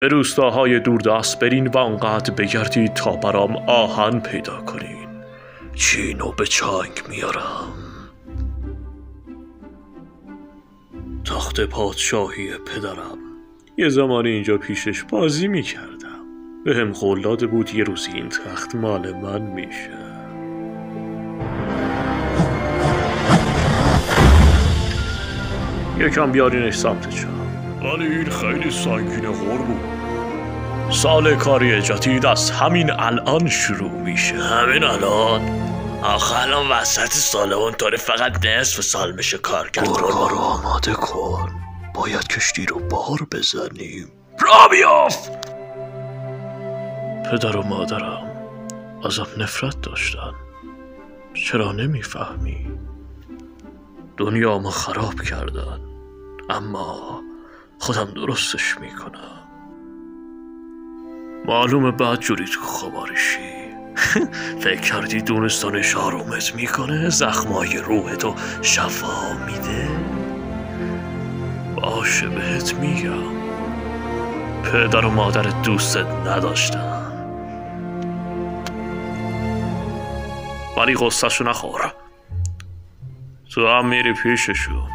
به روستاهای دوردست برین و آنقدر بگردید تا برام آهن پیدا کنین. چینو به چنگ میارم. تخت پادشاهی پدرم یه زمانی اینجا پیشش بازی میکردم. به هم قول داده بود یه روزی این تخت مال من میشه. یکم بیارینش سمت چپ. ولی این خیلی سنگینه قربون. سال کاری جدید از همین الان شروع میشه. همین الان؟ آخه الان وسط سال اونطوری فقط نصف سال میشه کار کرد. برو آماده کن. باید کشتی رو بار بزنیم. را بیافت! پدر و مادرم ازم نفرت داشتن. چرا نمیفهمی؟ دنیامو خراب کردن، اما خودم درستش میکنم. معلومه بعد جوری تو خمارشی. فکر کردی دونستانش آرومت میکنه؟ زخمای روحتو شفا میده؟ باشه بهت میگم، پدر و مادرت دوستت نداشتن، ولی غصه‌شو نخور. تو هم میری پیششون.